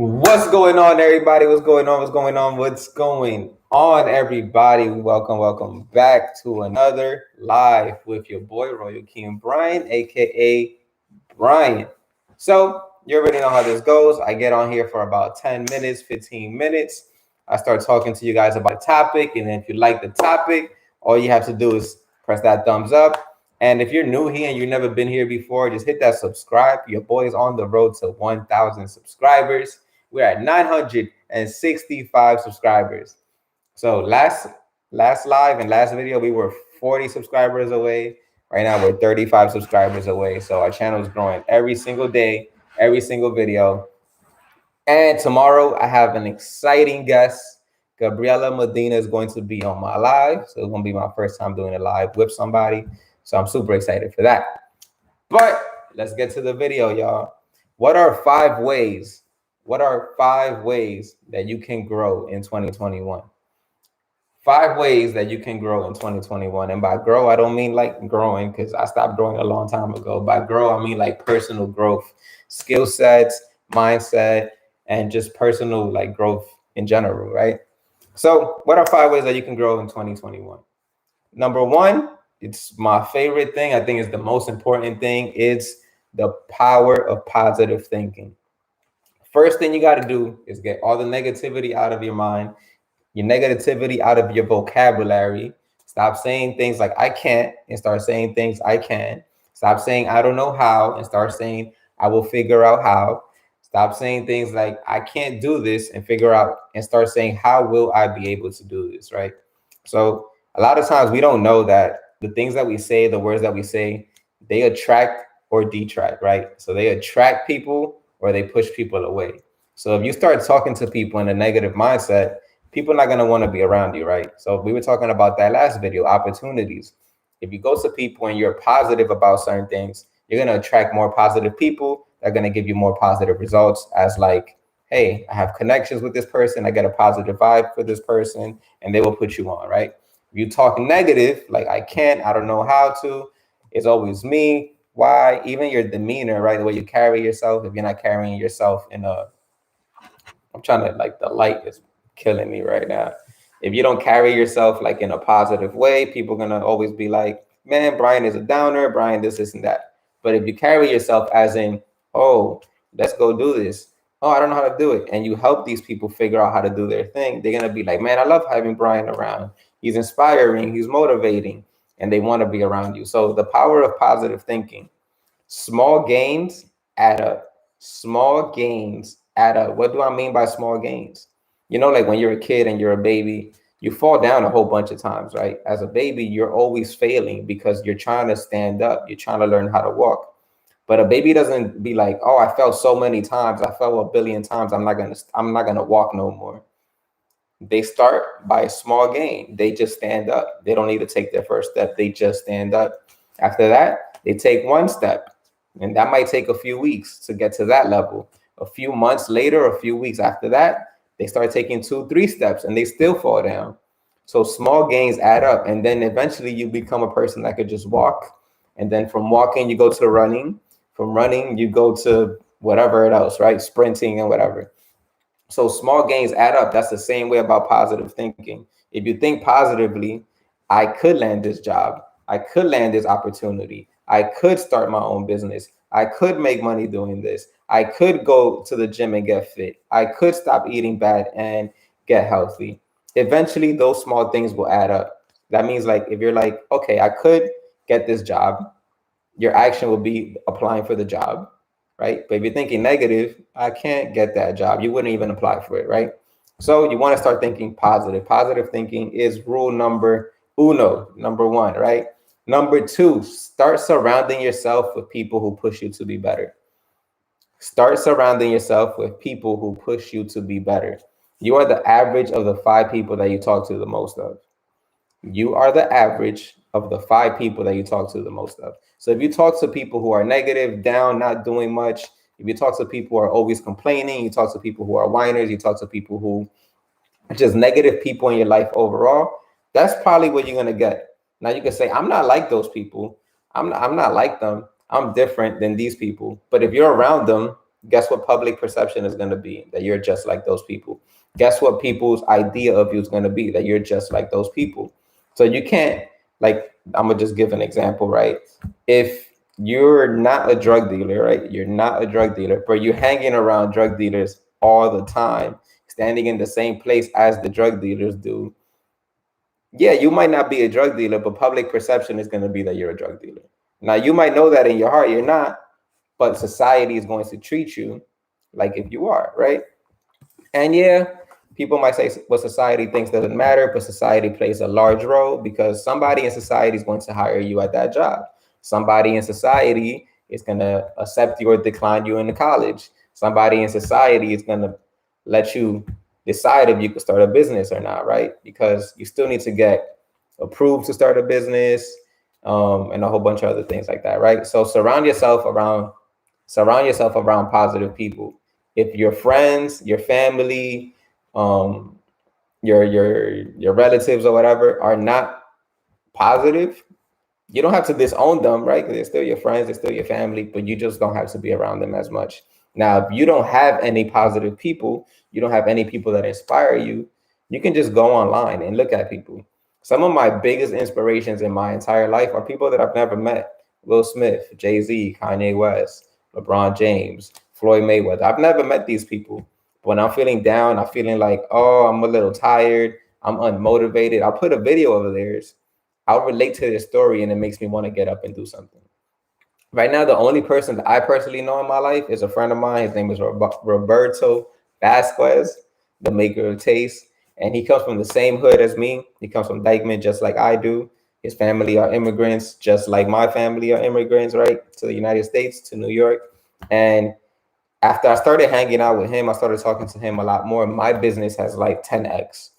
What's going on, everybody? What's going on? What's going on? What's going on, everybody? Welcome back to another live with your boy Royal King Brian, aka Brian. So you already know how this goes. I get on here for about 10 minutes, 15 minutes. I start talking to you guys about a topic, and then if you like the topic, all you have to do is press that thumbs up. And if you're new here and you've never been here before, just hit that subscribe. Your boy is on the road to 1,000 subscribers. We're at 965 subscribers. So last live and last video, we were 40 subscribers away. Right now, we're 35 subscribers away. So our channel is growing every single day, every single video. And tomorrow, I have an exciting guest. Gabriela Medina is going to be on my live. So it's going to be my first time doing a live with somebody. So I'm super excited for that. But let's get to the video, y'all. What are 5 ways? What are 5 ways that you can grow in 2021? 5 ways that you can grow in 2021. And by grow, I don't mean like growing, because I stopped growing a long time ago. By grow, I mean like personal growth, skill sets, mindset, and just personal like growth in general, right? So what are 5 ways that you can grow in 2021? Number 1, it's my favorite thing. I think it's the most important thing. It's the power of positive thinking. First thing you got to do is get all the negativity out of your mind, your negativity out of your vocabulary. Stop saying things like I can't and start saying things I can. Stop saying I don't know how and start saying I will figure out how. Stop saying things like I can't do this and figure out and start saying how will I be able to do this, right? So a lot of times we don't know that the things that we say, the words that we say, they attract or detract, right? So they attract people or they push people away. So if you start talking to people in a negative mindset, people are not going to want to be around you, right? So we were talking about that last video, opportunities. If you go to people and you're positive about certain things, you're going to attract more positive people that are going to give you more positive results, as like, hey, I have connections with this person, I get a positive vibe for this person, and they will put you on, right? If you talk negative, like I can't, I don't know how to, it's always me, why, even your demeanor, right? The way you carry yourself, if you're not carrying yourself in a, I'm trying to, like, the light is killing me right now. If you don't carry yourself like in a positive way, people are going to always be like, man, Brian is a downer, Brian this and that. But if you carry yourself as in, oh, let's go do this. Oh, I don't know how to do it. And you help these people figure out how to do their thing. They're going to be like, man, I love having Brian around. He's inspiring, he's motivating, and they want to be around you. So the power of positive thinking. Small gains add up. Small gains add up. What do I mean by small gains? You know, like when you're a kid and you're a baby, you fall down a whole bunch of times, right? As a baby, you're always failing because you're trying to stand up. You're trying to learn how to walk. But a baby doesn't be like, oh, I fell so many times. I fell 1 billion times. I'm not gonna walk no more. They start by a small gain. They just stand up. They don't need to take their first step. They just stand up. After that, they take 1 step. And that might take a few weeks to get to that level. A few months later, a few weeks after that, they start taking 2, 3 steps and they still fall down. So small gains add up. And then eventually you become a person that could just walk. And then from walking, you go to running. From running, you go to whatever else, right? Sprinting and whatever. So small gains add up. That's the same way about positive thinking. If you think positively, I could land this job. I could land this opportunity. I could start my own business. I could make money doing this. I could go to the gym and get fit. I could stop eating bad and get healthy. Eventually, those small things will add up. That means, like, if you're like, okay, I could get this job, your action will be applying for the job, right? But if you're thinking negative, I can't get that job, you wouldn't even apply for it, right? So you want to start thinking positive. Positive thinking is rule number 1, right? Number 2, start surrounding yourself with people who push you to be better. Start surrounding yourself with people who push you to be better. You are the average of the 5 people that you talk to the most of. You are the average of the 5 people that you talk to the most of. So if you talk to people who are negative, down, not doing much, if you talk to people who are always complaining, you talk to people who are whiners, you talk to people who are just negative people in your life overall, that's probably what you're going to get. Now you can say, I'm not like those people. I'm not like them. I'm different than these people. But if you're around them, guess what public perception is going to be? That you're just like those people. Guess what people's idea of you is going to be? That you're just like those people. So you can't, like, I'm going to just give an example, right? If you're not a drug dealer, right? You're not a drug dealer, but you're hanging around drug dealers all the time, standing in the same place as the drug dealers do. Yeah, you might not be a drug dealer, but public perception is going to be that you're a drug dealer. Now, you might know that in your heart you're not, but society is going to treat you like if you are, right? And yeah, people might say what society thinks doesn't matter, but society plays a large role because somebody in society is going to hire you at that job. Somebody in society is going to accept you or decline you in the college. Somebody in society is going to let you decide if you can start a business or not, right? Because you still need to get approved to start a business, and a whole bunch of other things like that, right? So surround yourself around positive people. If your friends, your family, um, your relatives or whatever are not positive, you don't have to disown them, right? Because they're still your friends, they're still your family, but you just don't have to be around them as much. Now, if you don't have any positive people, you don't have any people that inspire you, you can just go online and look at people. Some of my biggest inspirations in my entire life are people that I've never met. Will Smith, Jay-Z, Kanye West, LeBron James, Floyd Mayweather. I've never met these people. When I'm feeling down, I'm feeling like, oh, I'm a little tired, I'm unmotivated, I'll put a video of theirs. I'll relate to their story and it makes me want to get up and do something. Right now, the only person that I personally know in my life is a friend of mine. His name is Roberto Vasquez, the maker of Taste. And he comes from the same hood as me. He comes from Dykeman, just like I do. His family are immigrants, just like my family are immigrants, right? To the United States, to New York. And after I started hanging out with him, I started talking to him a lot more. My business has like 10x.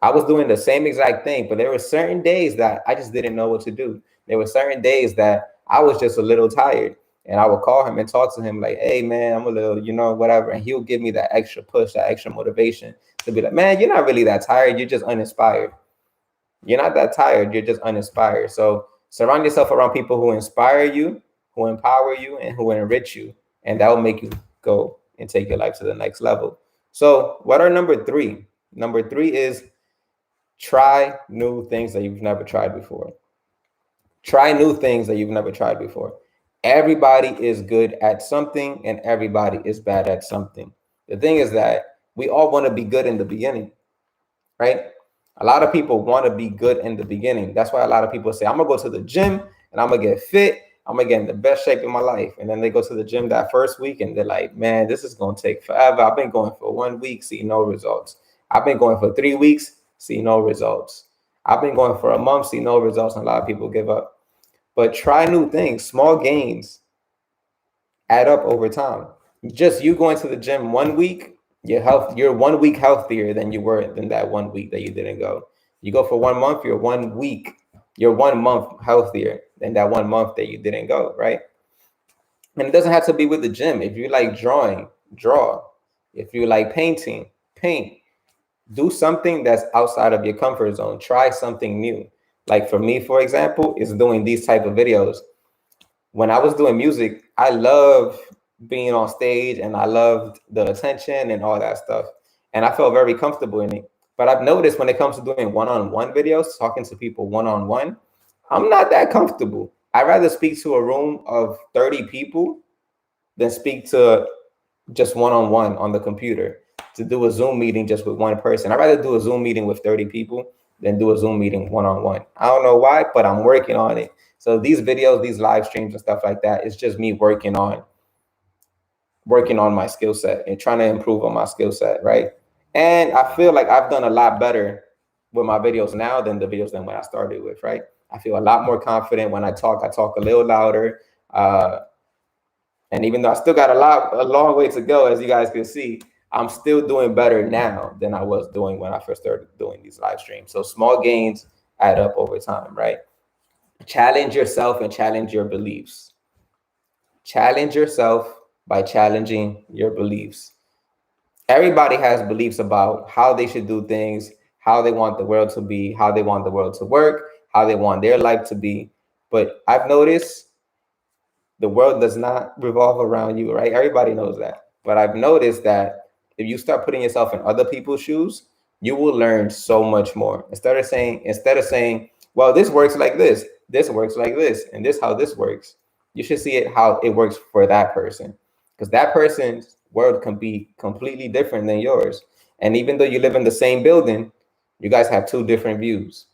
I was doing the same exact thing, but there were certain days that I just didn't know what to do. There were certain days that I was just a little tired, and I would call him and talk to him like, "Hey, man, I'm a little, whatever," and he'll give me that extra push, that extra motivation to be like, "Man, you're not really that tired. You're just uninspired. You're not that tired. You're just uninspired." So surround yourself around people who inspire you, who empower you, and who enrich you, and that will make you go and take your life to the next level. So, what are number three? Number three is try new things that you've never tried before. Try new things that you've never tried before. Everybody is good at something and everybody is bad at something. The thing is that we all want to be good in the beginning, right? A lot of people want to be good in the beginning. That's why a lot of people say, I'm going to go to the gym and I'm going to get fit. I'm going to get in the best shape of my life. And then they go to the gym that first week and they're like, man, this is going to take forever. I've been going for 1 week, see no results. I've been going for 3 weeks, see no results. I've been going for a month, see no results. And a lot of people give up. But try new things. Small gains add up over time. Just you going to the gym 1 week, you're 1 week healthier than you were than that 1 week that you didn't go. You go for 1 month, you're 1 month healthier than that 1 month that you didn't go, right? And it doesn't have to be with the gym. If you like drawing, draw. If you like painting, paint. Do something that's outside of your comfort zone. Try something new. Like for me, for example, is doing these type of videos. When I was doing music, I love being on stage and I loved the attention and all that stuff. And I felt very comfortable in it. But I've noticed when it comes to doing one-on-one videos, talking to people one-on-one, I'm not that comfortable. I'd rather speak to a room of 30 people than speak to just one-on-one on the computer. To do a Zoom meeting just with one person. I'd rather do a Zoom meeting with 30 people than do a Zoom meeting one-on-one. I don't know why, but I'm working on it. So these videos, these live streams and stuff like that, it's just me working on my skill set and trying to improve on my skill set, right? And I feel like I've done a lot better with my videos now than the videos than when I started with, right? I feel a lot more confident when I talk a little louder. And even though I still got a long way to go, as you guys can see, I'm still doing better now than I was doing when I first started doing these live streams. So small gains add up over time, right? Challenge yourself and challenge your beliefs. Challenge yourself by challenging your beliefs. Everybody has beliefs about how they should do things, how they want the world to be, how they want the world to work, how they want their life to be. But I've noticed the world does not revolve around you, right? Everybody knows that. But I've noticed that if you start putting yourself in other people's shoes, you will learn so much more. Instead of saying, well, this works like this works like this, and this how this works, you should see it how it works for that person, because that person's world can be completely different than yours. And even though you live in the same building, you guys have two different views.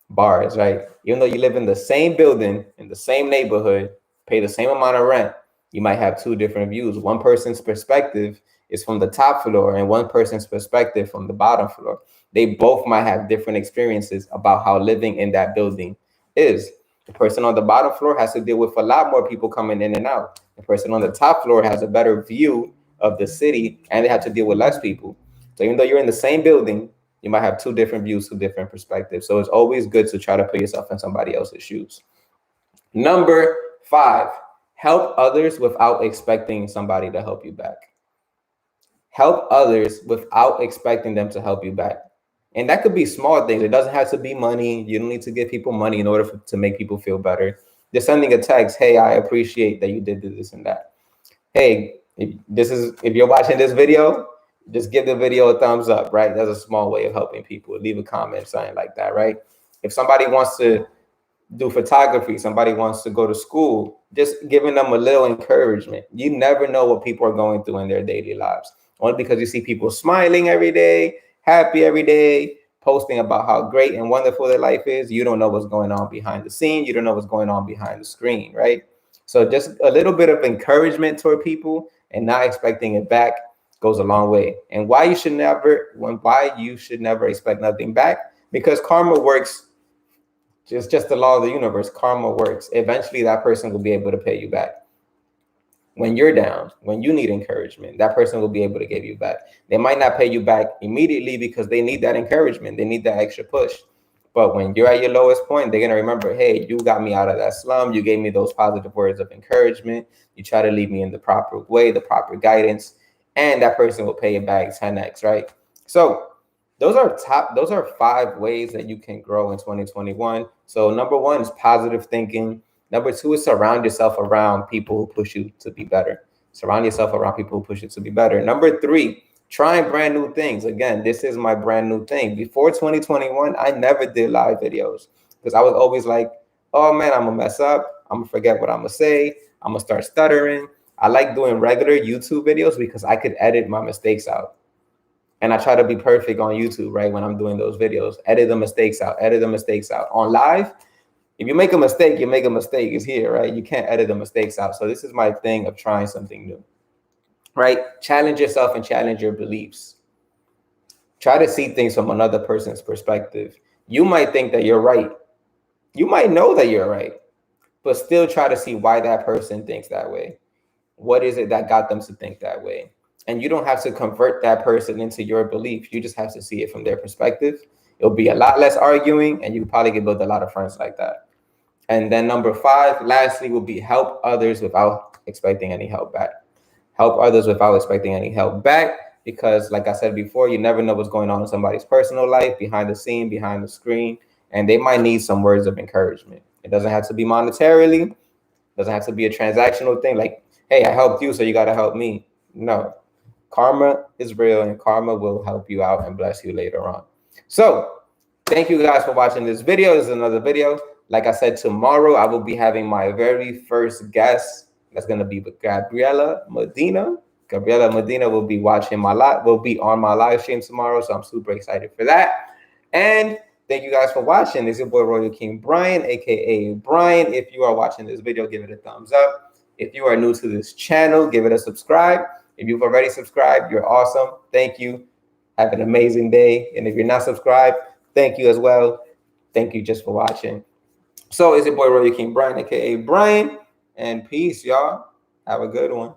Bars, right? Even though you live in the same building, in the same neighborhood, pay the same amount of rent, you might have two different views. One person's perspective is from the top floor and one person's perspective from the bottom floor. They both might have different experiences about how living in that building is. The person on the bottom floor has to deal with a lot more people coming in and out. The person on the top floor has a better view of the city and they have to deal with less people. So even though you're in the same building, you might have two different views, two different perspectives. So it's always good to try to put yourself in somebody else's shoes. Number 5, help others without expecting somebody to help you back. Help others without expecting them to help you back. And that could be small things. It doesn't have to be money. You don't need to give people money in order to make people feel better. Just sending a text, hey, I appreciate that you did this and that. Hey, if you're watching this video, just give the video a thumbs up, right? That's a small way of helping people. Leave a comment, something like that, right? If somebody wants to do photography, somebody wants to go to school, just giving them a little encouragement. You never know what people are going through in their daily lives. Only because you see people smiling every day, happy every day, posting about how great and wonderful their life is, you don't know what's going on behind the scene. You don't know what's going on behind the screen, right? So just a little bit of encouragement toward people and not expecting it back goes a long way. And why you should never expect nothing back, because karma works. Just the law of the universe. Karma works. Eventually that person will be able to pay you back. When you're down, when you need encouragement, that person will be able to give you back. They might not pay you back immediately because they need that encouragement. They need that extra push. But when you're at your lowest point, they're going to remember, hey, you got me out of that slum. You gave me those positive words of encouragement. You try to lead me in the proper way, the proper guidance, and that person will pay you back 10x, right? So those are 5 ways that you can grow in 2021. So number 1 is positive thinking. Number 2 is surround yourself around people who push you to be better. Surround yourself around people who push you to be better. Number 3, trying brand new things. Again, this is my brand new thing. Before 2021, I never did live videos because I was always like, oh man, I'm gonna mess up. I'm gonna forget what I'm gonna say. I'm gonna start stuttering. I like doing regular YouTube videos because I could edit my mistakes out. And I try to be perfect on YouTube, right? When I'm doing those videos, edit the mistakes out. On live, if you make a mistake, you make a mistake. It's here, right? You can't edit the mistakes out. So this is my thing of trying something new, right? Challenge yourself and challenge your beliefs. Try to see things from another person's perspective. You might think that you're right. You might know that you're right, but still try to see why that person thinks that way. What is it that got them to think that way? And you don't have to convert that person into your belief. You just have to see it from their perspective. It'll be a lot less arguing, and you probably can build a lot of friends like that. And then number 5, lastly, will be help others without expecting any help back. Help others without expecting any help back, because like I said before, you never know what's going on in somebody's personal life, behind the scene, behind the screen, and they might need some words of encouragement. It doesn't have to be monetarily. It doesn't have to be a transactional thing like, hey, I helped you, so you got to help me. No. Karma is real, and karma will help you out and bless you later on. So thank you guys for watching this video. This is another video. Like I said, tomorrow I will be having my very first guest. That's going to be with Gabriela Medina. Gabriela Medina will be on my live stream tomorrow. So I'm super excited for that. And thank you guys for watching. This is your boy Royal King Brian, aka Brian. If you are watching this video, give it a thumbs up. If you are new to this channel, give it a subscribe. If you've already subscribed, you're awesome. Thank you. Have an amazing day. And if you're not subscribed, thank you as well. Thank you just for watching. So it's your boy Royal King Brian, aka Brian, and peace, y'all. Have a good one.